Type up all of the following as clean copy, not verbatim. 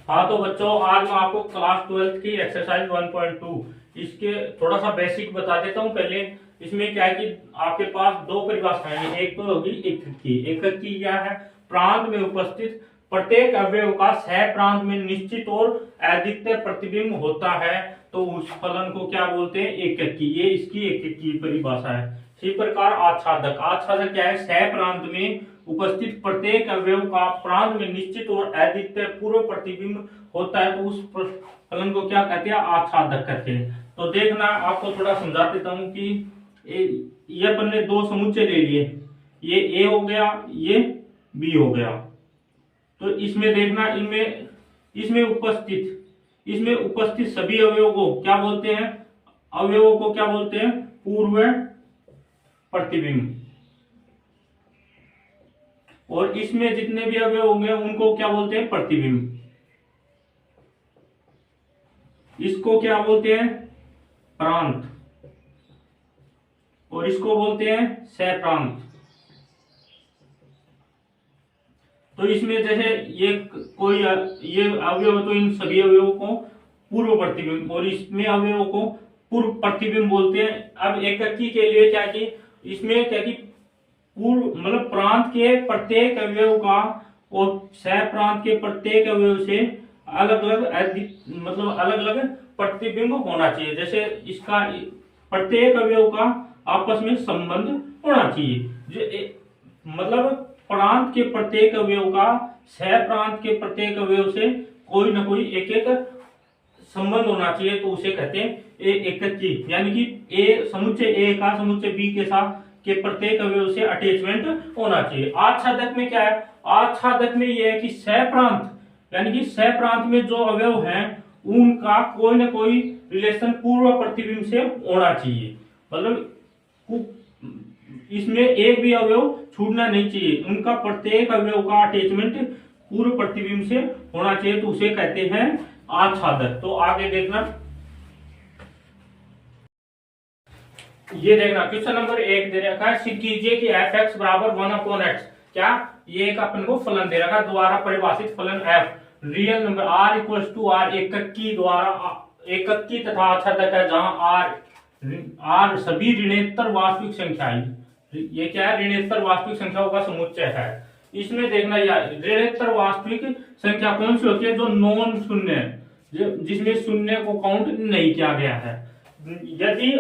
हाँ तो बच्चों, आज मैं आपको क्लास 12th की एक्सरसाइज 1.2 इसके थोड़ा सा बेसिक बता देता हूँ पहले। इसमें क्या है कि आपके पास दो परिभाषाएं हैं। एक तो होगी एकक की। एकक की क्या है? प्रांत में उपस्थित प्रत्येक अवयव का सह प्रांत में निश्चित और अद्वितीय प्रतिबिंब होता है, तो उस फलन को क्या बोलते हैं? एकक की। ये इसकी एकक की परिभाषा है। इसी प्रकार आच्छादक। आच्छादक क्या है? सह प्रांत में उपस्थित प्रत्येक अवयव का प्रांत में निश्चित और अद्वितीय पूर्व प्रतिबिंब होता है, तो उस फलन को क्या कहते हैं? आच्छादक कहते हैं। तो देखना, आपको थोड़ा समझा देता हूं कि ये अपन ने दो समुच्चय ले लिए, ये ए हो गया, ये बी हो गया। तो इसमें देखना, इनमें इसमें उपस्थित सभी अवयवों को क्या बोलते हैं? अवयवों को क्या बोलते हैं? पूर्व प्रतिबिंब। और इसमें जितने भी अवयव होंगे उनको क्या बोलते हैं? प्रतिबिंब। इसको क्या बोलते हैं? प्रांत। और इसको बोलते हैं सहप्रांत। तो इसमें जैसे ये कोई ये अवयव, तो इन सभी अवयवों को पूर्व प्रतिबिंब और इसमें अवयवों को पूर्व प्रतिबिंब बोलते हैं। अब एककी के लिए क्या कि इसमें क्या कि पूर्व मतलब प्रांत के प्रत्येक अवयव का और सह प्रांत के प्रत्येक अवयव से अलग अलग प्रतिबिंब होना चाहिए। जैसे इसका प्रत्येक अवयव का आपस में संबंध होना चाहिए। मतलब प्रांत के प्रत्येक अवयव का सह प्रांत के प्रत्येक अवयव से कोई ना कोई एक एक संबंध होना चाहिए, तो उसे कहते हैं एककी। यानी कि ए समुच्चय ए का समुच्चय बी के साथ के प्रत्येक अवयव से अटैचमेंट होना चाहिए। आच्छादक में क्या है? आच्छादक में यह है कि सह प्रांत यानी कि सह प्रांत में जो अवयव हैं उनका कोई ना कोई रिलेशन पूर्व प्रतिबिंब से होना चाहिए। मतलब इसमें एक भी अवयव छूटना नहीं चाहिए, उनका प्रत्येक अवयव का अटैचमेंट पूर्व प्रतिबिंब से होना चाहिए, तो उसे कहते हैं आच्छादक। तो आगे देखना, ये देखना क्वेश्चन नंबर 1 दे रखा है, सिद्ध कीजिए कि एफ एक्स बराबर 1/x। क्या? ये एक अपन को फलन दे रखा है, द्वारा परिभाषित फलन F real number R equal to R एककी द्वारा एककी तथा आच्छादक है, जहां आर सभी ऋणेतर वास्तविक संख्याएं। ये क्या है? ऋणेतर वास्तविक संख्याओं का समुच्चय है। इसमें देखना, यार ऋणेतर वास्तविक संख्या कौन सी होती है? जो नॉन शून्य, जिसमें शून्य को काउंट नहीं किया गया है। यदि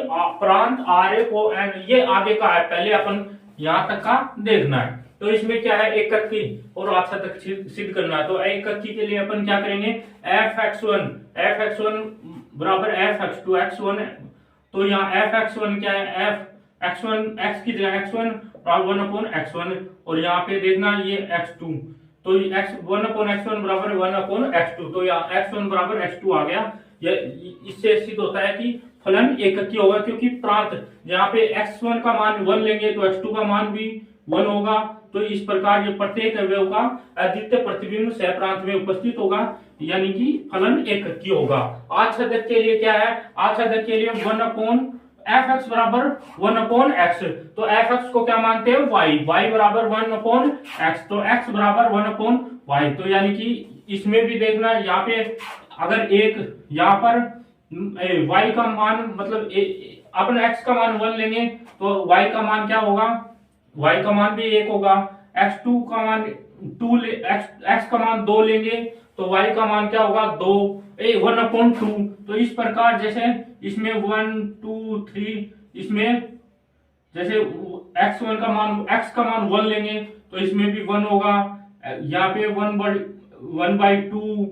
प्रांत आर को एन, ये आगे का है, पहले अपन यहां तक का देखना है। तो इसमें क्या है? एककी और आच्छादक सिद्ध करना है। तो एककी के लिए अपन क्या करेंगे? एफ एक्स वन बराबर F X two X one. तो यहाँ एफ एक्स वन क्या है? एफ एक्स वन, एक्स की जगह एक्स वन और 1/x1, और यहाँ पे देखना ये x2। तो x 1/x1 बराबर 1/x2। तो यहाँ x1 बराबर x2 आ गया। इससे सिद्ध होता है कि फलन एककी होगा, क्योंकि प्रांत यहाँ पे x1 का मान 1 लेंगे तो x2 का मान भी 1 होगा। तो इस प्रकार ये प्रत्येक अवयव का अद्वितीय प्रतिबिंब सह प्रांत में उपस्थित होगा, यानी कि फलन एककी होगा। आच्छादक के लिए क्या है? आच्छादक के लिए 1 एफ एक्स बराबर 1/x। तो एफ एक्स को क्या मानते हैं? y बराबर 1/x। तो x बराबर 1/y। तो यानी कि इसमें भी देखना, यहाँ पे अगर एक यहाँ पर y का मान मतलब अपन x का मान 1 लेंगे तो y का मान क्या होगा? y का मान भी 1 होगा। x2 का मान 2 x का मान 2 लेंगे तो y का मान क्या होगा? 1/2। तो इस प्रकार जैसे इसमें 1 2 3, इसमें जैसे x1 का मान x का मान 1 लेंगे तो इसमें भी 1 होगा। यहाँ पे 1/2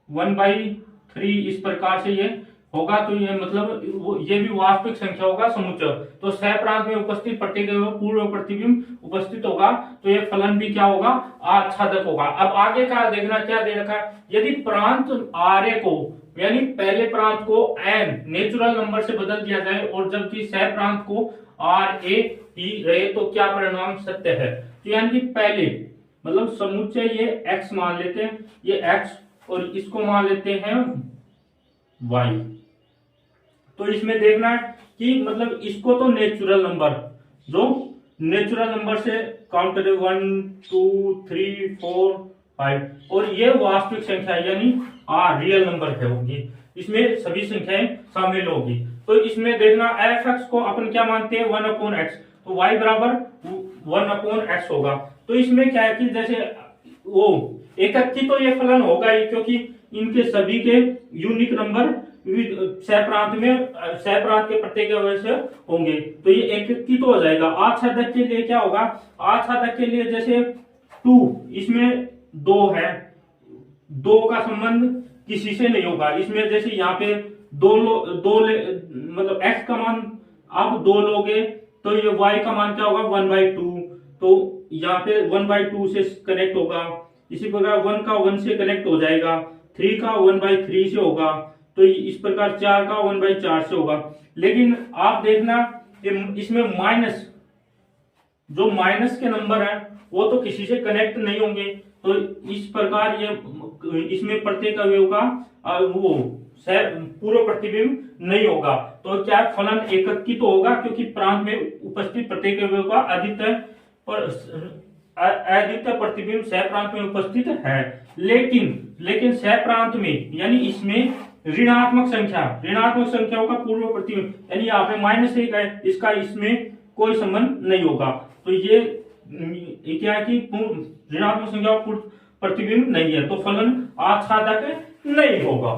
1/3 इस प्रकार से ये होगा। तो ये मतलब ये भी वास्तविक संख्याओं का समुच्चय। तो सह प्रांत में उपस्थित प्रत्येक पूर्व प्रतिबिंब उपस्थित होगा, तो ये फलन भी क्या होगा? आच्छादक होगा। अब आगे का देखना, क्या दे रखा है? यदि प्रांत आर्य को यानी पहले प्रांत को एन नेचुरल नंबर से बदल दिया जाए और जबकि सह प्रांत को आर ए ही रहे, तो क्या परिणाम सत्य है? तो यानी कि पहले मतलब समुच्चय ये x मान लेते हैं, ये x, और इसको मान लेते हैं y। तो इसमें देखना है कि मतलब इसको तो नेचुरल नंबर, जो नेचुरल नंबर से काउंट करें 1 2 3 4 5 और ये वास्तविक संख्या यानी रियल नंबर है होगी, इसमें सभी संख्याएं शामिल होगी। तो इसमें देखना एफ एक्स को अपन क्या मानते हैं 1/x, तो y बराबर 1/x होगा। तो इसमें क्या है कि जैसे वो एककी तो ये फलन होगा ही, क्योंकि इनके सभी के यूनिक नंबर सहप्रांत के प्रत्येक अवयव से होंगे, तो ये एककी तो हो जाएगा। आच्छादक के लिए क्या होगा, आच्छादक के लिए जैसे 2 इसमें 2 है, 2 का संबंध किसी से नहीं होगा। इसमें जैसे यहाँ पे मतलब x का मान आप 2 लोगे तो ये y का मान क्या होगा 1/2, तो यहाँ पे 1/2 से कनेक्ट होगा। इसी प्रकार 1 का 1 से कनेक्ट हो जाएगा, 3 का 1/3 से होगा, तो इस प्रकार 4 का 1/4 से होगा। लेकिन आप देखना इसमें जो माइनस के नंबर है वो तो किसी से कनेक्ट नहीं होंगे, तो इस प्रकार ये इसमें प्रत्येक अवयव का वो पूर्व प्रतिबिंब नहीं होगा। तो क्या फलन एककी तो होगा, क्योंकि प्रांत में उपस्थित प्रत्येक अवयव का अद्वितीय प्रतिबिंब सह प्रांत में उपस्थित है। लेकिन सह प्रांत में यानी इसमें ऋणात्मक संख्याओं का पूर्व प्रतिबिंब यानी यहाँ पे -1 है, इसका इसमें कोई संबंध नहीं होगा। तो ये क्या है कि ऋणात्मक संख्याओं का प्रतिबिंब नहीं है, तो फलन आच्छादक नहीं होगा।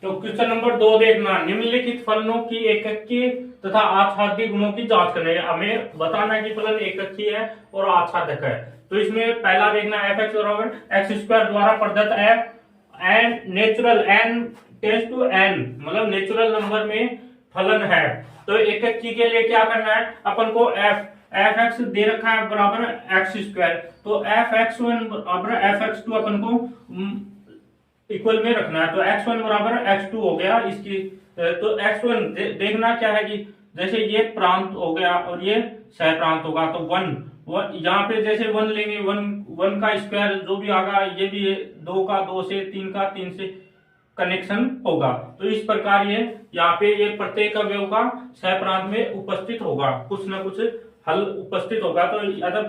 तो क्वेश्चन नंबर 2 देखना, निम्नलिखित फलनों की एककी तथा आच्छादकीय गुणों की जांच करनी है। हमें बताना है कि फलन एककी है और आच्छादक है। तो इसमें पहला देखना f(x) बराबर x² द्वारा प्रदत्त N natural n tends to n मतलब नेचुरल नंबर में फलन है। तो एककी के लिए क्या करना है, अपन को f(x) दे रखा है बराबर x², तो f(x1) बराबर f(x2) अपन को इक्वल में रखना है। तो x1 बराबर x2 हो गया इसकी। तो x1 देखना क्या है कि जैसे ये प्रांत हो गया और ये सह प्रांत होगा, तो 1 यहाँ पे जैसे 1 लेंगे, 1 का स्क्वायर जो भी आगा ये भी 2 का 2 से, 3 का 3 से कनेक्शन होगा। तो इस प्रकार ये यहाँ पे ये प्रत्येक अवयव का सह प्रांत में उपस्थित होगा, कुछ न कुछ हल उपस्थित होगा। तो अगर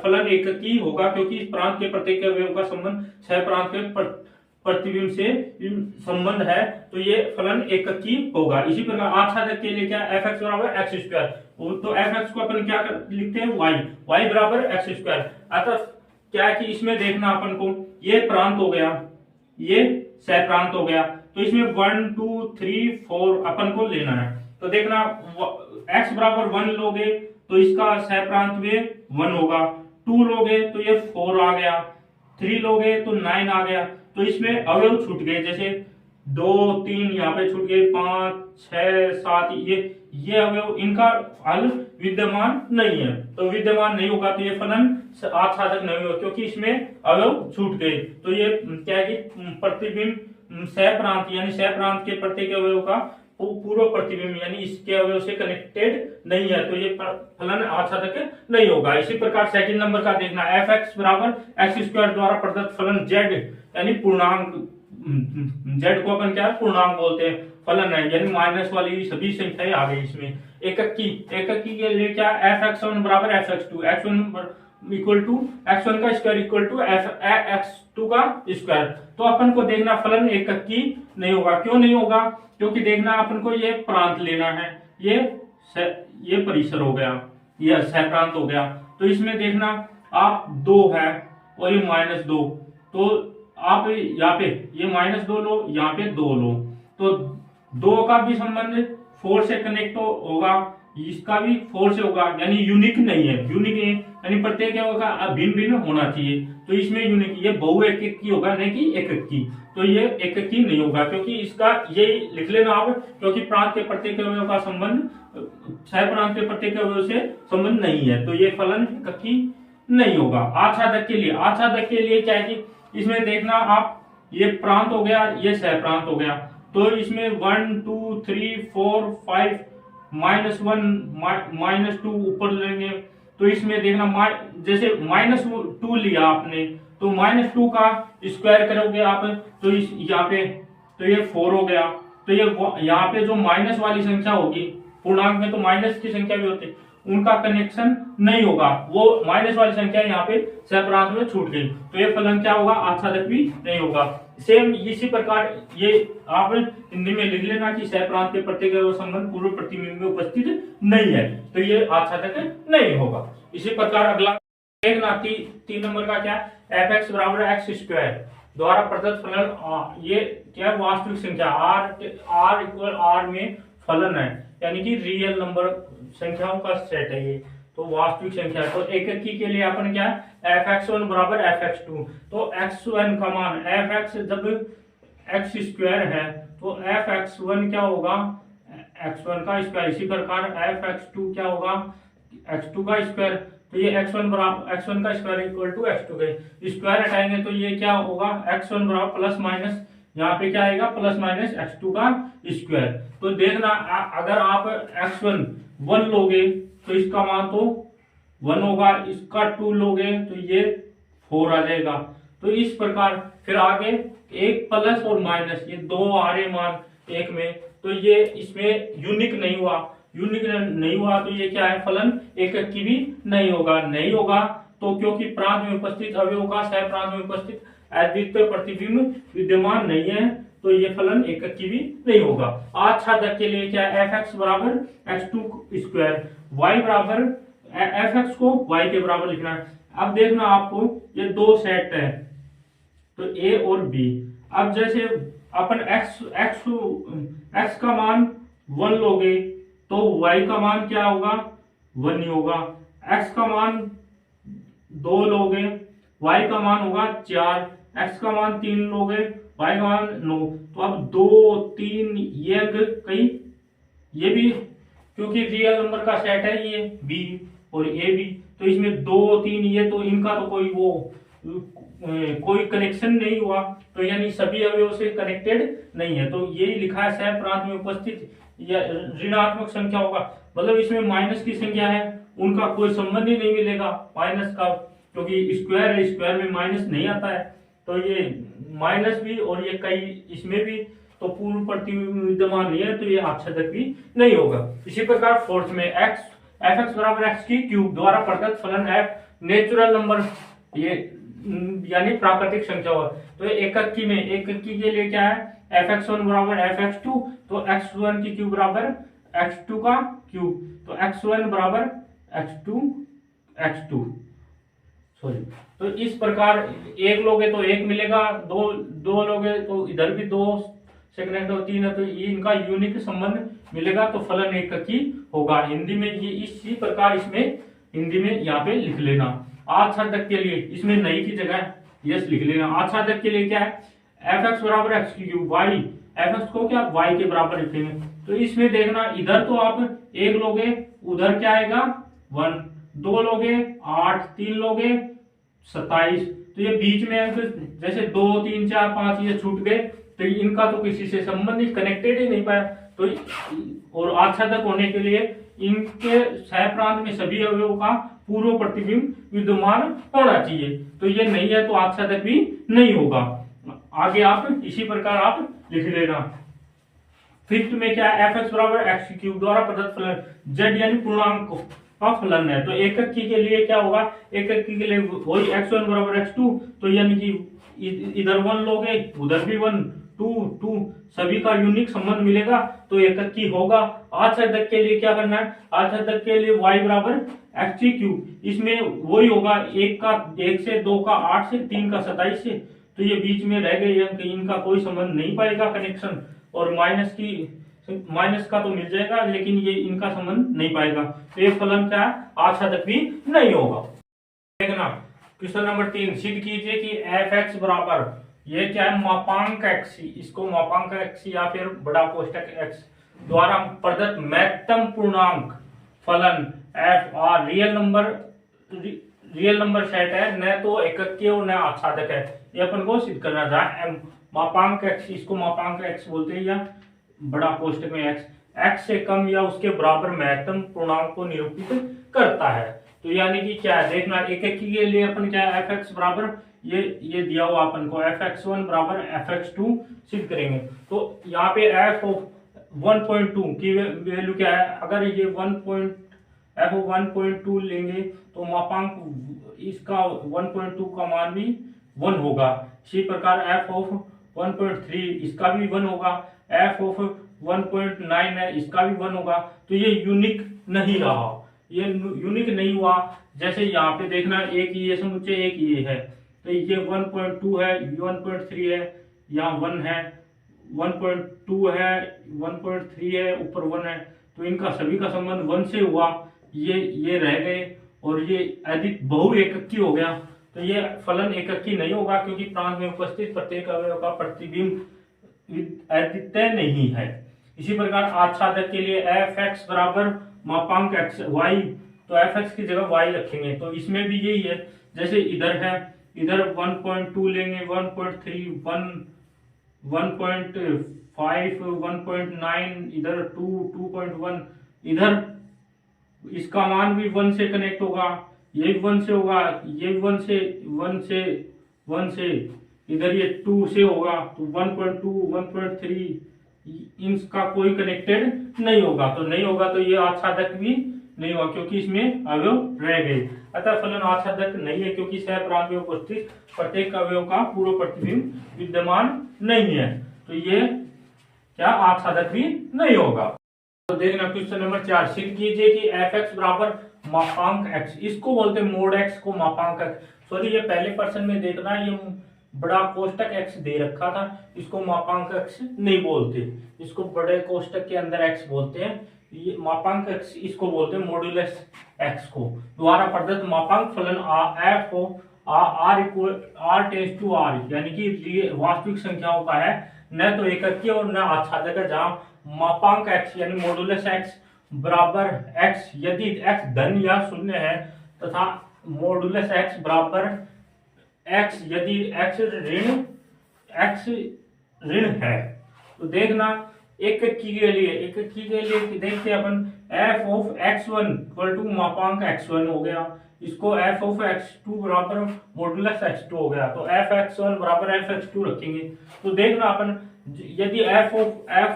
फलन एककी होगा, क्योंकि इस प्रांत के प्रत्येक अवयव का संबंध सह प्रांत के प्रतिबिंब से संबंध है, तो ये फलन एककी होगा। इसी प्रकार आच्छादक के लिए क्या f(x) बराबर x², तो f(x) को अपन क्या लिखते हैं y बराबर x²। अतः क्या है कि इसमें देखना अपन को ये प्रांत हो गया, ये सह प्रांत हो गया, तो इसमें 1 2 3 4 अपन को लेना है। तो देखना x बराबर 1 लोगे तो इसका सह प्रांत में 1 होगा, 2 लोगे तो ये 4 आ गया, 3 लोगे तो 9 आ गया। तो इसमें अवयव छूट गए, जैसे 2 3 यहाँ पे छूट गए, 5 6 7 ये अवयव इनका हल विद्यमान नहीं है, तो विद्यमान नहीं होगा, तो ये फलन आच्छादक नहीं होगा, क्योंकि इसमें अवयव छूट गए। तो ये क्या है कि प्रतिबिंब सह प्रांत यानी सह प्रांत के प्रत्येक अवयव का पूर्व प्रतिबिंब यानी इसके अवयव से कनेक्टेड नहीं है, तो ये फलन आच्छादक नहीं होगा। इसी प्रकार सेकंड नंबर का देखना f(x) बराबर x² द्वारा प्रदत्त फलन z यानी पूर्णांक, z को अपन क्या पूर्णांक बोलते हैं, फलन है यानी माइनस वाली सभी संख्याएं आ गई इसमें। एककी के लिए क्या f(x1) बराबर f(x2), x1 equal to x1 का स्क्वायर इक्वल टू x2 का स्क्वायर। तो अपन को देखना फलन एककी नहीं होगा। क्यों नहीं होगा, क्योंकि देखना अपन को ये प्रांत लेना है, ये परिसर हो गया, ये सह प्रांत हो गया। तो इसमें देखना आप 2 है और ये -2, तो आप यहाँ पे ये -2 लो, यहाँ पे 2 लो, तो 2 का भी संबंध 4 से कनेक्ट होगा, इसका भी 4 से होगा, यानी यूनिक नहीं है, यानी प्रत्येक का भिन्न होना चाहिए। तो इसमें यूनिक ये बहु एककी होगा, नहीं कि एककी, तो ये एककी नहीं होगा, क्योंकि इसका ये लिख लेना आप, क्योंकि प्रांत के प्रत्येक अवयव का संबंध सह प्रांत के प्रत्येक अवयव से संबंध नहीं है, तो ये फलन एककी नहीं होगा। आच्छादक के लिए क्या है कि इसमें देखना आप ये प्रांत हो गया, ये सह प्रांत हो गया, तो इसमें 1 2 3 4 5 -1 -2 ऊपर लेंगे, तो इसमें देखना जैसे -2 लिया आपने, तो -2 का स्क्वायर करोगे आप, तो इस यहाँ पे तो ये 4 हो गया। तो ये यहाँ पे जो माइनस वाली संख्या होगी, पूर्णांक में तो माइनस की संख्या भी होती है, उनका कनेक्शन नहीं होगा, वो माइनस वाली संख्या यहाँ पे सहप्रांत में छूट गई, तो ये फलन क्या होगा, आच्छादक भी नहीं होगा। सेम इसी प्रकार ये आप हिंदी में लिख लेना कि सहप्रांत के प्रत्येक अवयव संबंध पूर्व प्रतिबिंब में उपस्थित नहीं है, तो ये आच्छादक नहीं होगा। इसी प्रकार अगला देखना 3 नंबर का क्या, एफ एक्स बराबर एक्स स्क्वायर द्वारा प्रदत्त फलन, ये क्या वास्तविक संख्या आर इक्वल आर में फलन है, यानी कि रियल नंबर संख्याओं का सेट है ये, तो वास्तविक संख्या। तो एककी के लिए अपन क्या एफ एक्स वन बराबर एफ एक्स टू, तो एक्स वन का मान एफ एक्स जब एक्स स्क्वायर है तो एफ एक्स वन क्या होगा, एक्स वन का स्क्वायर, इसी प्रकार एफ एक्स टू क्या होगा, एक्स टू का स्क्वायर, तो ये एक्स वन बराबर एक्स वन का square equal to X two के स्क्वायर हटाएंगे तो ये क्या होगा, एक्स वन बराबर प्लस माइनस, यहाँ पे क्या आएगा प्लस माइनस एक्स टू का स्क्वायर। तो देखना अगर आप एक्स वन 1 लोगे तो इसका मान तो 1 होगा, इसका 2 लोगे तो ये 4 आ जाएगा। तो इस प्रकार फिर आगे एक प्लस और माइनस, ये 2 आ रहे मान एक में, तो ये इसमें यूनिक नहीं हुआ, तो ये क्या है, फलन एककी भी नहीं होगा तो क्योंकि प्रांत में उपस्थित अवयव का सह प्रांत में उपस्थित अद्वितीय प्रतिबिंब विद्यमान नहीं है, तो ये फलन एककी भी नहीं होगा। आच्छादक के लिए क्या है, एफ एक्स बराबर एक्स टू स्क्वायर, वाई बराबर एफ एक्स को वाई के बराबर लिखना है। अब देखना आपको ये 2 सेट है, तो ए और बी। अब जैसे अपन एक्स का मान 1 लोगे तो y का मान क्या होगा, 1 ही होगा। x का मान 2 लोगे, y का मान होगा 4, x का मान 3 लोगे, y का मान 9। तो अब 2 3 ये अंक कई, ये भी क्योंकि रियल नंबर का सेट है ये b और a भी, तो इसमें 2 3 ये, तो इनका तो कोई कनेक्शन नहीं हुआ, तो यानी सभी अवयव से कनेक्टेड नहीं है, तो यही लिखा है सह प्रांत में उपस्थित या ऋणात्मक संख्या होगा, मतलब इसमें माइनस की संख्या है उनका कोई संबंध ही नहीं मिलेगा माइनस का, क्योंकि स्क्वायर है, स्क्वायर में माइनस नहीं आता है, तो ये माइनस भी और ये कई इसमें भी तो पूर्व प्रतिबिंब विद्यमान नहीं है, तो ये आच्छादक भी नहीं होगा। इसी प्रकार फोर्थ में एक्स एफ एक्स बराबर एक्स की क्यूब द्वारा प्रदत्त फलन एफ नेचुरल नंबर, ये यानी प्राकृतिक संख्या हो, तो एककी में एककी के लिए क्या है, एफ एक्स वन बराबर एफ एक्स टू, तो एक्स वन की क्यूब बराबर एक्स टू का क्यूब, तो एक्स वन बराबर एक्स टू सॉरी। तो इस प्रकार एक लोगे तो एक मिलेगा, दो लोगे तो इधर भी 2 से कनेक्ट हो, 3 है तो ये इनका यूनिक संबंध मिलेगा, तो फलन एककी होगा। हिंदी में ये इसी प्रकार इसमें हिंदी में यहाँ पे लिख लेना। आच्छादक के लिए इसमें नई की जगह यस लिख लेना। आच्छादक के लिए क्या है, एफ एक्स बराबर एक्स की क्यूब, वाई एफ एक्स को क्या वाई के बराबर लिखेंगे, तो इसमें देखना इधर तो आप 1 लोगे, उधर क्या आएगा 1, 2 लोगे 8, 3 लोगे 27, तो ये बीच में अंक जैसे 2 3 4 5 ये छूट गए, तो इनका तो किसी से संबंधित कनेक्टेड ही नहीं पाया, तो और आच्छादक होने के लिए इनके सह प्रांत में सभी अवयवों का पूर्व प्रतिबिंब विद्यमान होना चाहिए, तो ये नहीं है तो आच्छादक भी नहीं होगा। आगे आप इसी प्रकार आप लिख लेना। फिफ्थ में क्या है, एफ एक्स बराबर एक्स की क्यूब द्वारा प्रदत्त फलन जेड यानी पूर्णांक का फलन है, तो एककी के लिए क्या होगा, एककी के लिए वही एक्स वन बराबर एक्स टू, तो यानी कि इधर 1 लोगे उधर भी 1 2 2 सभी का यूनिक संबंध मिलेगा, तो एककी होगा। आच्छादक के लिए क्या करना है, आच्छादक के लिए y बराबर एक्स की क्यूब, इसमें वही होगा 1 से 2 का 8 से 3 का 27 से, तो ये बीच में रह गए अंक, इनका कोई संबंध नहीं पाएगा कनेक्शन, और माइनस का तो मिल जाएगा लेकिन ये इनका संबंध नहीं पाएगा, तो ये फलन क्या है, आच्छादक भी नहीं होगा। देखना क्वेश्चन नंबर 3, सिद्ध कीजिए कि एफ एक्स बराबर, ये क्या है, मापांक एक्स, इसको मापांक एक्स या फिर बड़ा कोष्टक एक्स द्वारा प्रदत्त महत्तम पूर्णांक फलन F are real number set है, न तो एककी और न आच्छादक है, ये अपन को सिद्ध करना था। मापांक एक्स, इसको मापांक एक्स बोलते हैं, या बड़ा कोष्टक में एक्स से कम या उसके बराबर महत्तम पूर्णांक को निरूपित करता है, तो यानी कि क्या है, देखना एककी के लिए अपन क्या है, एफ एक्स बराबर ये दिया हुआ अपन को एफ एक्स वन बराबर एफ एक्स टू सिद्ध करेंगे, तो यहाँ पे एफ ऑफ 1.2 की वैल्यू क्या है, अगर ये एफ ऑफ 1.2 लेंगे तो मापांक इसका 1.2 का मान भी 1 होगा। इसी प्रकार एफ ऑफ 1.3 इसका भी 1 होगा, एफ ऑफ 1.9 है इसका भी 1 होगा। तो ये यूनिक नहीं रहा, ये यूनिक नहीं हुआ। जैसे यहाँ पे देखना एक ये समुच्चय एक ये है, तो ये 1.2 है, 1.3 है, यहाँ 1 है, 1.2 है, 1.3 है, ऊपर 1 है, तो इनका सभी का संबंध 1 से हुआ। ये रह गए और ये अधिक बहु एककी हो गया। तो ये फलन एककी नहीं होगा क्योंकि प्रांत में उपस्थित प्रत्येक अवयव का प्रतिबिंब अद्वितीय नहीं है। इसी प्रकार आच्छादक के लिए एफ एक्स बराबर मापांक एक्स वाई, तो एफ एक्स की जगह वाई रखेंगे। तो इसमें भी यही है, जैसे इधर है, इधर 1.2 लेंगे, 1.3, 1.5, 1.9, इधर 2, 2.1, इधर इसका मान भी 1 से कनेक्ट होगा, ये भी 1 से होगा, ये भी 1 से, इधर ये 2 से होगा, तो 1.2, 1.3 इनका कोई कनेक्टेड नहीं होगा। तो नहीं होगा तो ये आच्छादक भी नहीं हुआ क्योंकि इसमें अवयव रह गए। अतः फलन आच्छादक नहीं है क्योंकि सह प्रांत में उपस्थित प्रत्येक अवयव का पूर्व प्रतिबिंब विद्यमान नहीं है। तो ये क्या आच्छादक भी नहीं होगा। तो देखना क्वेश्चन नंबर 4, सिद्ध कीजिए कि एफ एक्स बराबर मापांक एक्स, इसको बोलते हैं मोड एक्स को मापांक एक्स। सॉरी ये पहले पर्सन में देखना, ये बड़ा कोष्टक एक्स दे रखा था, इसको मापांक एक्स नहीं बोलते, इसको बड़े कोष्टक के अंदर एक्स बोलते हैं। ये मापांक एक्स इसको बोलते हैं मॉड्यूलस एक्स को। द्वारा प्रदत्त मापांक फलन एफ को आर टेंस टू आर यानी कि वास्तविक संख्याओं का है, न तो एककीय और न आच्छादक है। जहां मापांक एक्स यानी मॉड्यूलस एक्स बराबर एक्स यदि एक्स धन या शून्य है, तथा मॉड्यूलस एक्स बराबर एक्स यदि एक्स ऋण है। तो देखना एककी के लिए देखते हैं अपन, F of x1 equal to मापांक x1 हो गया, इसको एफ ऑफ x2 बराबर मॉडुलस x2 हो गया। तो एफ x1 बराबर एफ x2 रखेंगे। तो देखना अपन यदि एफ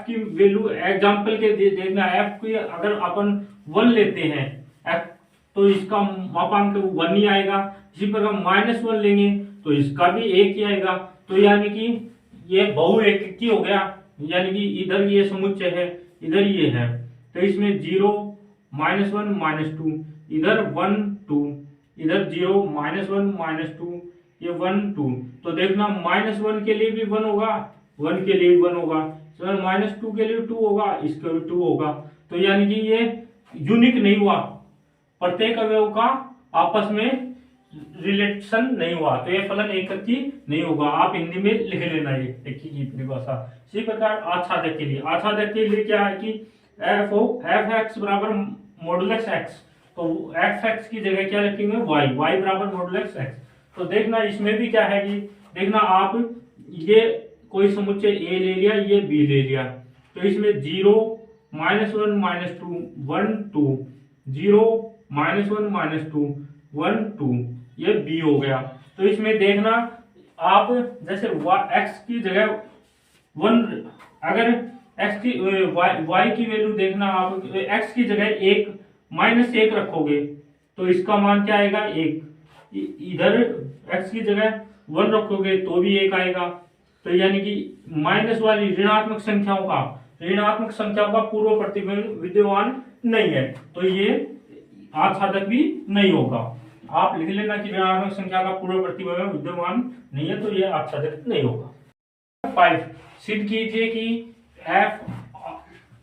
की वैल्यू एग्जांपल के देखना, एफ की अगर अपन 1 लेते हैं f, तो इसका मापांक 1 ही आएगा। इसी प्रकार -1 लेंगे तो इसका भी 1 ही आएगा। तो यानी कि ये बहु एककी हो गया, यानी कि इधर ये समुच्चय है, इधर ये है, तो इसमें 0, -1, -2, इधर 1, 2, इधर 0, -1, -2, ये 1, 2। तो देखना -1 के लिए भी 1 होगा, 1 के लिए भी 1 होगा, -2 के लिए 2 होगा, इसके भी 2 होगा। तो यानी कि ये यूनिक नहीं हुआ, प्रत्येक अवयव का आपस में रिलेशन नहीं हुआ, तो ये फलन एककी नहीं होगा। आप हिंदी में लिख लेना ये एककी की परिभाषा। इसी प्रकार आच्छादक के लिए क्या है कि एफ एक्स बराबर मॉडुलस एक्स, तो एफ एक्स की जगह क्या रखेंगे वाई बराबर मॉडुलस एक्स। तो देखना इसमें भी क्या है कि देखना आप ये कोई समुच्चय ए ले लिया, ये बी ले लिया, तो इसमें 0, -1, -2, 1, 2, 0, -1, -2, 1, 2, ये बी हो गया। तो इसमें देखना आप जैसे एक्स की जगह 1, अगर एक्स की वाई की वैल्यू देखना, आप एक्स की जगह 1 -1 रखोगे तो इसका मान क्या आएगा 1। इधर एक्स की जगह 1 रखोगे तो भी 1 आएगा। तो यानी कि माइनस वाली ऋणात्मक संख्याओं का पूर्व प्रतिबिंब विद्यमान नहीं है, तो ये आच्छादक भी नहीं होगा। आप लिख लेना कि ऋणात्मक संख्या का पूर्व प्रतिबिंब विद्यमान नहीं है, तो ये आच्छादक नहीं होगा। 5, सिद्ध कीजिए कि F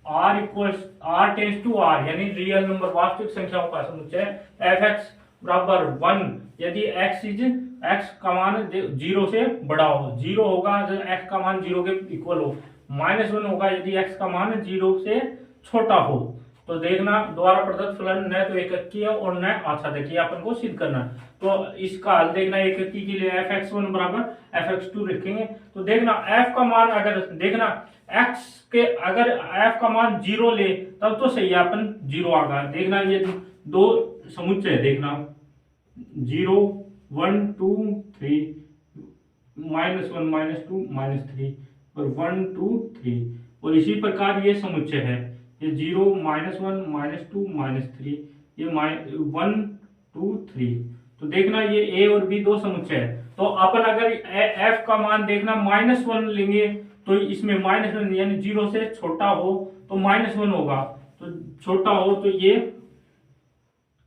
R tends to R यानी रियल नंबर वास्तविक संख्याओं का समुच्चय एफ एक्स बराबर 1 यदि एक्स का मान 0 से बड़ा हो, 0 होगा जब एक्स का मान 0 के इक्वल हो, -1 होगा यदि एक्स का मान 0 से छोटा हो। तो देखना द्वारा प्रदत्त फलन न तो एककीय और न आच्छादकीय अपन को सिद्ध करना। तो इसका हल देखना, एककी के लिए f(x1) बराबर f(x2) रखेंगे। तो देखना f का मान अगर देखना x के अगर f का मान 0 ले तब तो सही है, अपन 0 आगा। देखना ये दो समुच्चय देखना 0, 1, 2, 3, -1, -2, -3 और 1, 2, 3 और इसी प्रकार ये समुच्चय है, ये 0, -1, -2, -3 ये 1 2 3। तो देखना ये ए और बी दो समुच्चय है। तो अपन अगर एफ का मान देखना -1 लेंगे तो इसमें -1 यानी 0 से छोटा हो तो -1 होगा। तो छोटा हो तो ये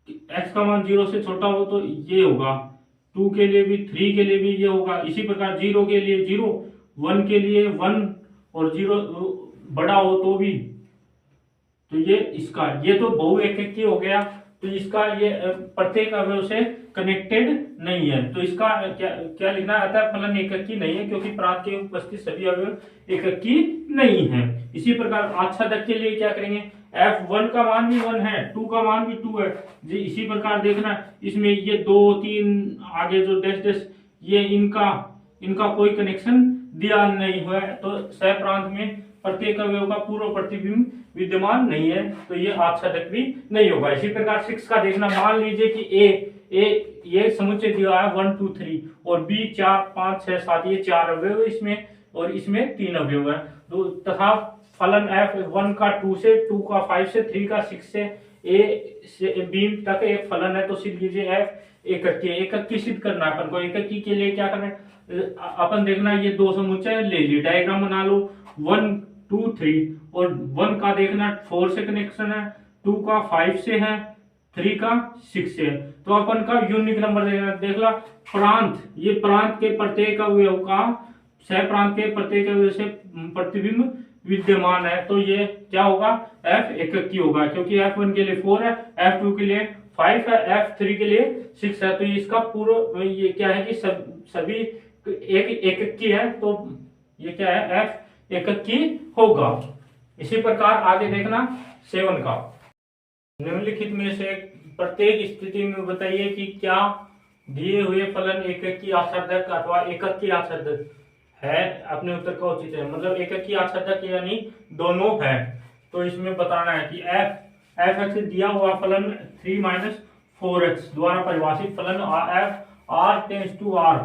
एक्स का मान 0 से छोटा हो तो ये होगा, 2 के लिए भी 3 के लिए भी ये होगा। इसी प्रकार 0 के लिए 0, 1 के लिए 1 और 0 बड़ा हो तो भी। तो ये इसका ये तो बहु एककी हो गया। तो इसका ये प्रत्येक अवयव से कनेक्टेड नहीं है। तो इसका क्या क्या लिखना आता है, फलन एककी नहीं है क्योंकि प्रांत के उपस्थित सभी अवयव एककी नहीं है। इसी प्रकार आच्छादक के लिए क्या करेंगे, F1 का मान भी 1 है, 2 का मान भी 2 है जी। इसी प्रकार देखना इसमें ये 2 3 आगे जो डैश डैश ये इनका कोई कनेक्शन दिया नहीं हुआ है। तो सह प्रांत में प्रत्येक अवयव का पूर्व प्रतिबिंब विद्यमान नहीं है, तो ये आच्छादक भी नहीं होगा। इसी प्रकार 6 का देखना, मान लीजिए कि ए ये समुच्चय दिया है 1 2 3 और बी 4 5 6 7 ये 4 अवयव इसमें और इसमें 3 अवयव है। तो तथा फलन एफ 1 का 2 से, 2 का 5 से, 3 का 6 से ए से बी तक एक फलन है। तो सिद्ध कीजिए एफ एककी सिद्ध करना है अपन को। एककी के लिए क्या करना है, अपन देखना ये दो समुच्चय ले लिए, डायग्राम बना लो 1 2 3 और 1 का देखना 4 से कनेक्शन है, 2 का 5 से है, 3 का 6 से है। तो अपन का यूनिक नंबर देखना, देखला प्रांत, ये प्रांत के प्रत्येक अवयव का सह प्रांत के प्रत्येक अवयव से प्रतिबिंब विद्यमान है। तो ये क्या होगा, एफ एककी होगा क्योंकि F1 के लिए 4 है, F2 के लिए 5 है, F3 के लिए 6 है। तो इसका पूर्व ये क्या है कि सभी एक एककी है, तो ये क्या है, एफ एककी होगा। इसी प्रकार आगे देखना 7 का, निम्नलिखित में से प्रत्येक स्थिति में बताइए कि क्या दिए हुए फलन एककी आच्छादक अथवा एककी आच्छादक है। अपने उत्तर का उचित है, मतलब एककी आच्छादक यानी दोनों है। तो इसमें बताना है कि एफ एक्स दिया हुआ फलन 3 - 4x द्वारा परिभाषित फलन F R tends to R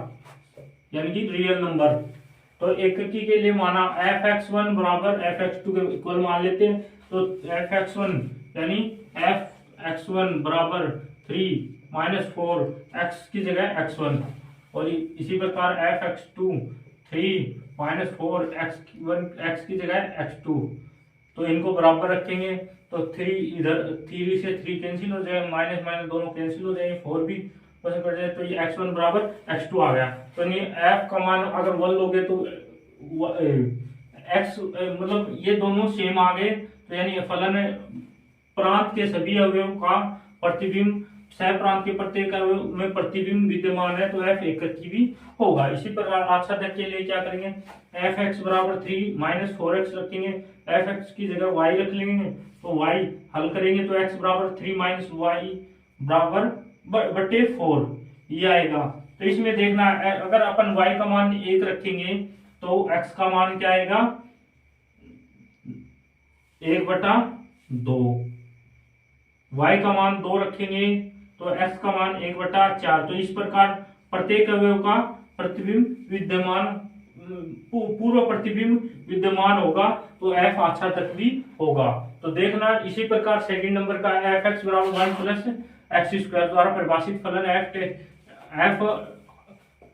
यानी कि रियल नंबर। तो एककी के लिए माना f(x1) बराबर f(x2) के इक्वल मान लेते हैं। तो f(x1) यानी f(x1) बराबर 3 - 4 x की जगह x1 और इसी प्रकार f(x2) 3 - 4 x की जगह x2। तो इनको बराबर रखेंगे तो 3 इधर 3 से 3 कैंसिल हो जाएगा, माइनस माइनस दोनों कैंसिल हो जाएंगे, 4 भी कर जाए। तो ये x1 बराबर x2 आ गया। तो नहीं f का मान अगर 1 लोगे तो x मतलब ये दोनों सेम आ गए। तो यानी फलन प्रांत के सभी अवयव का प्रतिबिंब सह प्रांत के प्रत्येक अवयव में प्रतिबिंब विद्यमान है, तो f एककी भी होगा। इसी प्रकार आच्छादक के लिए क्या करेंगे, f(x) बराबर 3 - 4x रखेंगे, f(x) की जगह y रख लेंगे। तो y हल करेंगे तो x बराबर 3 - y बराबर बटे 4 ये आएगा। तो इसमें देखना अगर अपन y का मान 1 रखेंगे तो x का मान क्या आएगा, 1/2। y का मान 2 रखेंगे तो x का मान 1/4। तो इस प्रकार प्रत्येक अवयव का प्रतिबिंब विद्यमान पूर्व प्रतिबिंब विद्यमान होगा, तो f आच्छादक भी होगा। तो देखना इसी प्रकार सेकंड नंबर का f(x) बराबर 1 + x² द्वारा परिभाषित फलन f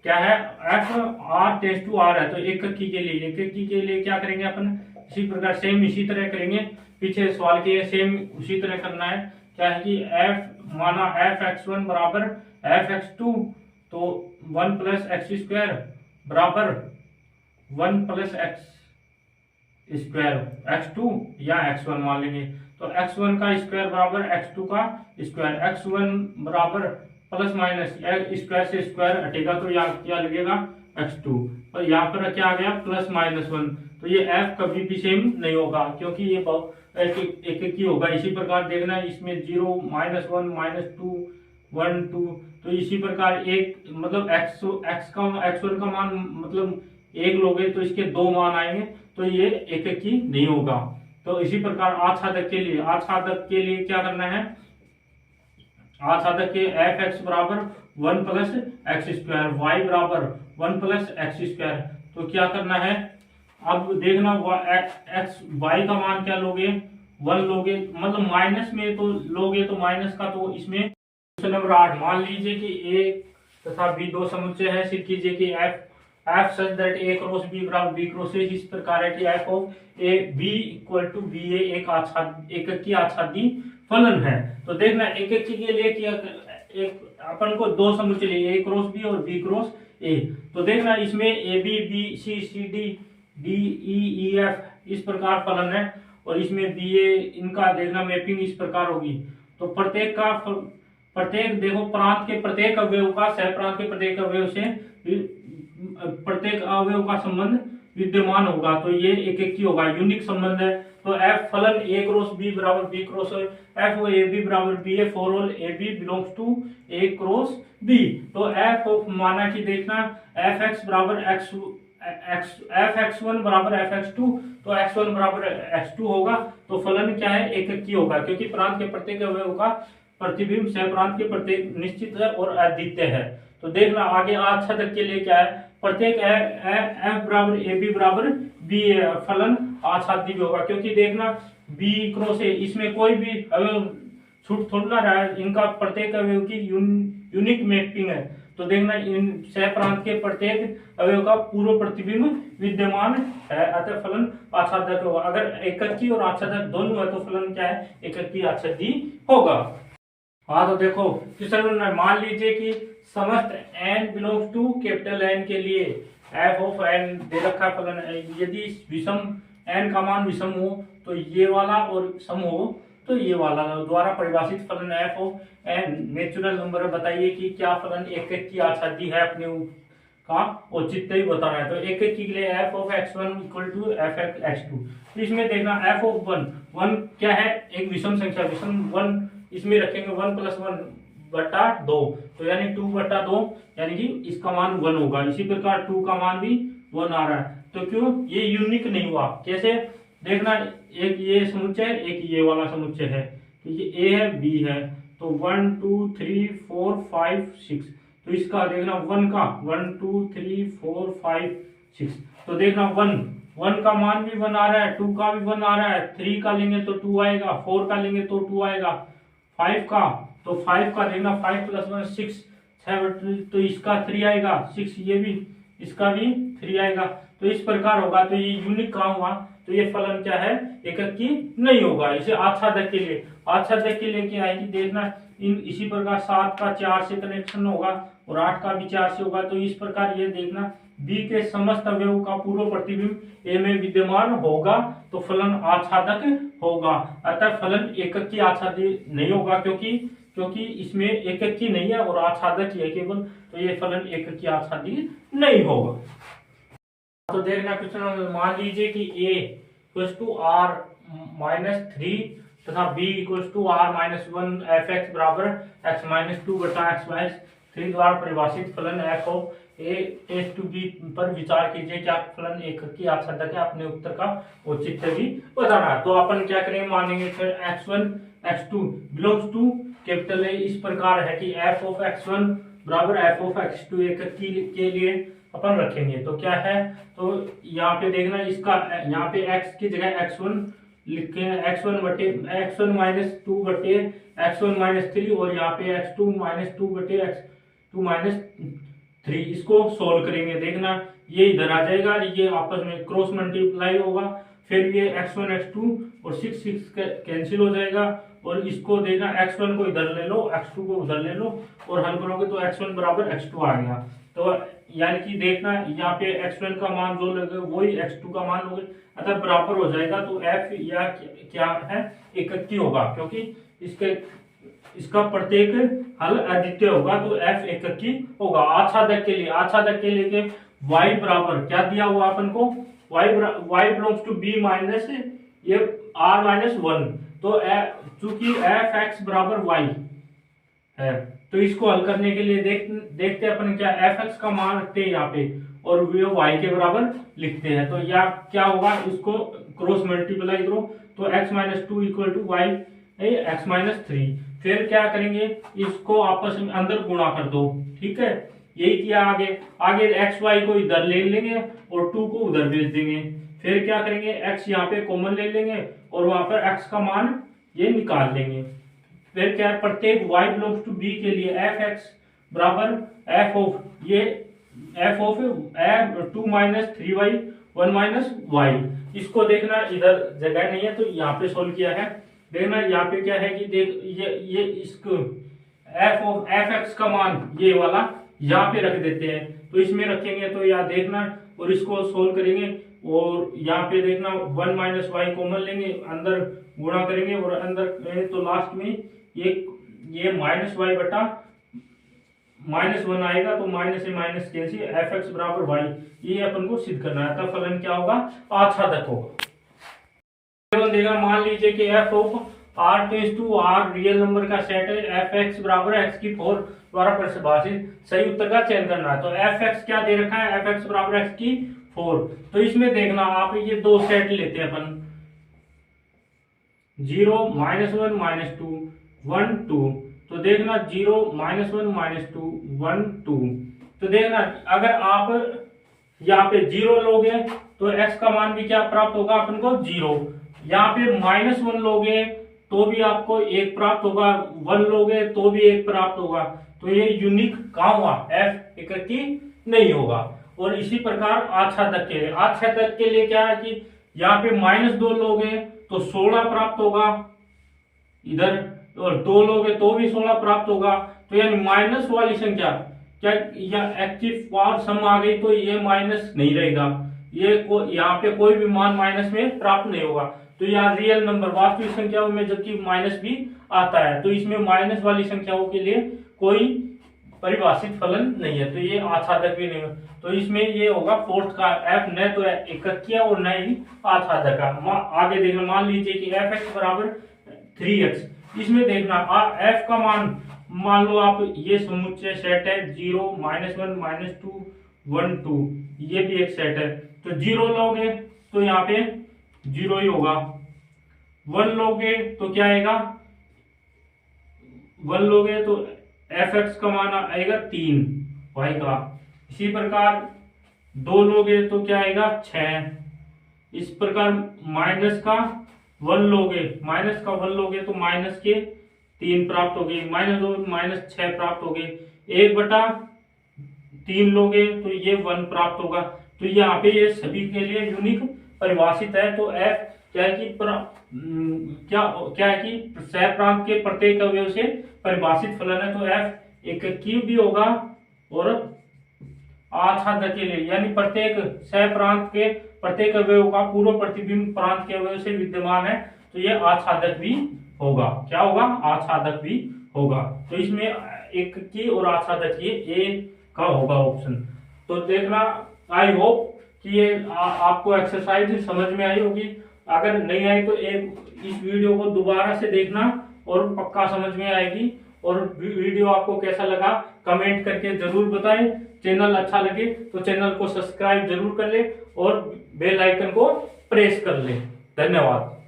क्या है, f r tends to r है। तो एककी के लिए क्या करेंगे अपन, इसी प्रकार सेम इसी तरह करेंगे, पीछे सवाल के सेम उसी तरह करना है। क्या है कि f माना f(x1) बराबर f(x2) तो 1 + x² बराबर 1 + x² x2 या x1 मान लेंगे। तो x1 का स्क्वायर बराबर x2 का स्क्वायर, x1 बराबर प्लस माइनस स्क्वायर से स्क्वायर हटेगा तो यहाँ क्या लगेगा x2 और यहाँ पर क्या आ गया +-1। तो ये f कभी भी सेम नहीं होगा क्योंकि ये एक ही होगा। इसी प्रकार देखना इसमें 0 -1 -2 1 2। तो इसी प्रकार एक मतलब x1 का मान मतलब 1 लोगे तो इसके 2 मान आएंगे, तो ये एककी नहीं होगा। तो इसी प्रकार आच्छादक के लिए क्या करना है, आच्छादक के f(x) बराबर 1 + x², y बराबर 1 + x²। तो क्या करना है, अब देखना y का मान क्या लोगे, 1 लोगे, मतलब माइनस में तो लोगे तो माइनस का, तो इसमें क्वेश्चन नंबर 8, मान लीजिए कि ए तथा बी दो समुच्चय है, सिद्ध कीजिए कि F F such that A cross B बराबर बी क्रॉस ए इस प्रकार है कि F of A B equal to B A एक की आच्छादी फलन है। तो देखना एक के लिए क्या, एक अपन को दो समुच्चय लिए, ए क्रॉस बी और बी क्रॉस ए। तो देखना इसमें A B B C C D D E F इस प्रकार फलन है, और इसमें बी ए, इनका देखना मैपिंग इस प्रकार होगी। तो प्रत्येक देखो प्रांत के प्रत्येक अवयव का सह प्रांत के प्रत्येक अवयव से प्रत्येक अवयव का संबंध विद्यमान होगा, तो ये एक की होगा, यूनिक संबंध है। तो एफ फलन ए क्रॉस बी बराबर B cross F A B बराबर B A for all A B belongs to A cross B. तो एफ ऑफ माना कि देखना एफ एक्स बराबर एक्स एफ एक्स वन बराबर एफ एक्स टू, तो एक्स वन बराबर एक्स टू होगा। तो फलन क्या है, एक की होगा, क्योंकि प्रांत के प्रत्येक अवयव का प्रतिबिंब सह प्रांत के प्रत्येक निश्चित है और अद्वितीय है। तो देखना आगे आच्छादक के लिए क्या है, प्रत्येक एफ बराबर ए बी बराबर बी फलन आच्छादी भी होगा, क्योंकि देखना बी क्रॉस ए इसमें कोई भी अवयव छूट थोड़ा ना रहा है, इनका प्रत्येक अवयव की यूनिक मैपिंग है। तो देखना इन सह प्रांत के प्रत्येक अवयव का पूर्व प्रतिबिंब विद्यमान है, अतः फलन आच्छादक होगा। अगर एककी और आच्छादक दोनों है तो फलन क्या है, एककी आच्छादी होगा। हाँ तो देखो क्वेश्चन मान लीजिए कि समस्त n belongs to capital N के लिए f ऑफ n दे रखा है फलन, यदि विषम n का मान विषम हो तो ये वाला और सम हो तो ये वाला द्वारा परिभाषित फलन f of n natural number है। बताइए कि क्या फलन एक की आच्छादी है अपने का औचित्य ही बताना है। तो एक के लिए f of x1 equal to f x2, तो इसमें देखना f ऑफ 1 क्या है, एक विषम संख्या, विषम 1 इसमें रखेंगे 1 प्लस 1 बटा 2, तो यानी 2 बटा 2, यानी कि इसका मान 1 होगा। इसी प्रकार 2 का मान भी 1 आ रहा है। तो क्यों ये यूनिक नहीं हुआ, कैसे देखना, एक ये समुच्चय है, एक ये वाला समुच्चय है, तो ये ए है बी है, तो 1 2 3 4 5 6, तो इसका देखना 1 का 1 2 3 4 5 6, तो देखना 1 का मान भी 1 आ रहा है, 2 का भी 1 आ रहा है, 3 का लेंगे तो 2 आएगा, 4 का लेंगे तो 2 आएगा, 5 का तो 5 का देखना 5 प्लस 1 6 7, तो इसका 3 आएगा, 6 ये भी, इसका भी 3 आएगा। तो इस प्रकार होगा, तो ये यूनिक काम हुआ, तो ये फलन क्या है, एककी नहीं होगा। इसे आच्छादक के लिए, आच्छादक के लिए क्या आएगी देखना, इन इसी प्रकार 7 का 4 से कनेक्शन होगा और 8 का भी 4 से होगा। तो इस प्रकार ये देखना बी के समस्त अवयव का पूर्व प्रतिबिंब ए में विद्यमान होगा, तो फलन आच्छादक होगा। अतः फलन एककी आच्छादी नहीं होगा, क्योंकि इसमें एककी नहीं है और आच्छादक ही है केवल, तो ये फलन एककी आच्छादी नहीं होगा। तो देखना क्वेश्चन मान लीजिए कि a equals to r minus 3 तथा b equals to r minus 1 F X बराबर x माइनस 2 बटा x माइनस 3 द्वारा परिभाषित फलन f of a tends to b पर विचार कीजिए, क्या फलन एककी आच्छादक है, अपने उत्तर का औचित्य भी बताना। तो अपन क्या करेंगे, मानेंगे फिर x1 x2 belongs to capital A इस प्रकार है कि f ऑफ x1 बराबर f ऑफ x2 एककी के लिए अपन रखेंगे। तो क्या है, तो यहाँ पे देखना इसका यहाँ पे x की जगह x1 लिखे हैं, x1 बटे x1 माइनस 2 बटे x1 माइनस 3, और यहाँ पे x2 माइनस 2 बटे x2 माइनस 3, इसको सोल्व करेंगे। देखना ये इधर आ जाएगा, ये आपस में क्रॉस मल्टीप्लाई होगा, फिर ये x1 x2 और 6 6 कैंसिल हो जाएगा, और इसको देखना x1 को इधर ले लो, x2 को उधर ले लो, और हल करोगे तो x1 बराबर x2 आ गया। तो यानी कि देखना यहाँ पे x1 का मान जो लगे वही x2 का मान लोगे, अतः बराबर हो जाएगा। तो f या क्या है, एककी होगा, क्योंकि इसका प्रत्येक हल अद्वितीय होगा, तो f एककी होगा। आच्छादक के लिए y बराबर क्या दिया हुआ अपन को, y belongs to b minus ये r माइनस 1, तो चूंकि एफ एक्स बराबर y है, तो इसको हल करने के लिए देखते अपन क्या एफ एक्स का मान रखते हैं यहाँ पे, और वे y के बराबर लिखते हैं। तो या क्या होगा, इसको क्रॉस मल्टीप्लाई करो, तो x minus 2 equal to y x minus 3, फिर क्या करेंगे, इसको आपस में अंदर गुणा कर दो, ठीक है, यही किया। आगे x y को इधर ले लेंगे और 2 को उधर भेज देंगे, फिर क्या करेंगे, x यहाँ पे कॉमन ले लेंगे और वहां पर x का मान ये निकाल लेंगे। फिर क्या है, प्रत्येक y बिलोंग्स टू b के लिए एफ एक्स बराबर एफ ऑफ ये F of 2 minus 3y 1 minus Y. इसको देखना, इधर जगह नहीं है तो यहाँ पे सोल्व किया है। देखना यहाँ पे क्या है कि देख ये इसको एफ ऑफ एफ एक्स का मान ये वाला यहाँ पे रख देते हैं, तो इसमें रखेंगे तो यहाँ देखना और इसको सोल्व करेंगे और यहाँ पे देखना 1 माइनस वाई कॉमन लेंगे, अंदर गुणा करेंगे और अंदर करेंगे तो लास्ट में ये माइनस वाई बटा -1 आएगा, तो माइनस से माइनस कैंसिल, एफ एक्स बराबर वाई, ये अपन को सिद्ध करना है। तब फलन क्या होगा, आच्छादक होगा। देखा, मान लीजिए कि F of R tends to R real number का सेट है, एफ एक्स बराबर एक्स की 4 द्वारा परिभाषित सही उत्तर का चयन करना है। तो एफ एक्स क्या दे रखा है, एफ एक्स बराबर एक्स की 4। तो इसमें देखना आप ये दो सेट लेते हैं अपन, 0 -1 -2 1 2। तो देखना 0 -1 -2 1 2। तो देखना अगर आप यहाँ पे 0 लोगे तो x का मान भी क्या प्राप्त होगा अपन को 0। यहाँ पे -1 लोगे तो भी आपको 1 प्राप्त होगा, 1 लोगे तो भी 1 प्राप्त होगा। तो ये यूनिक कहाँ हुआ, f इकट्ठी नहीं होगा। और इसी प्रकार आच्छादक के लिए क्या है कि यहाँ पे -2 लोगे तो 16 प्राप्त होगा इधर, और 2 लोगे तो भी 16 प्राप्त होगा। तो यानी माइनस वाली संख्या क्या या एक्टिव पावर सम आ गई तो ये माइनस नहीं रहेगा, ये यहाँ पे कोई भी मान माइनस में प्राप्त नहीं होगा। तो यहाँ रियल नंबर वास्तविक संख्याओं में जबकि माइनस भी आता है, तो इसमें माइनस वाली संख्याओं के लिए कोई परिभाषित फलन नहीं है, तो ये आच्छादक भी नहीं है। तो इसमें ये होगा फोर्थ का एफ, न तो एककीय और न ही आच्छादक का। आगे देखना, मान लीजिए कि एफ एक्स बराबर 3x, इसमें देखना एफ का मान लो आप ये समुच्चय सेट है 0 -1 -2 1 2, ये भी एक सेट है। तो 0 लोगे तो यहाँ पे 0 ही होगा, 1 लोगे तो क्या आएगा, 1 लोगे तो एफ एक्स का मान आएगा 3 वाई का। इसी प्रकार 2 लोगे तो क्या आएगा 6। इस प्रकार माइनस का 1 लोगे तो माइनस के 3 प्राप्त हो गए, -2 -6 प्राप्त हो गए। 1/3 लोगे तो ये 1 प्राप्त होगा। तो यहाँ पे ये सभी के लिए यूनिक परिभाषित है। तो एफ क्या है कि क्या है कि सह प्रांत के प्रत्येक अवयव से परिभाषित फलन है। तो एफ एककीय भी होगा और आच्छादक के लिए यानी प्रत्येक सह प्रांत के प्रत्येक अवयव का पूर्व प्रतिबिंब प्रांत के अवयव से विद्यमान है, तो ये आच्छादक भी होगा। क्या होगा, आच्छादक भी होगा। तो इसमें एककीय और आच्छादक ए का होगा ऑप्शन। तो देखना, आई होप कि ये आपको एक्सरसाइज समझ में आई होगी। अगर नहीं आई तो इस वीडियो को दोबारा से देखना और पक्का समझ में आएगी। और वीडियो आपको कैसा लगा कमेंट करके जरूर बताएं। चैनल अच्छा लगे तो चैनल को सब्सक्राइब जरूर कर ले और बेल आइकन को प्रेस कर ले। धन्यवाद।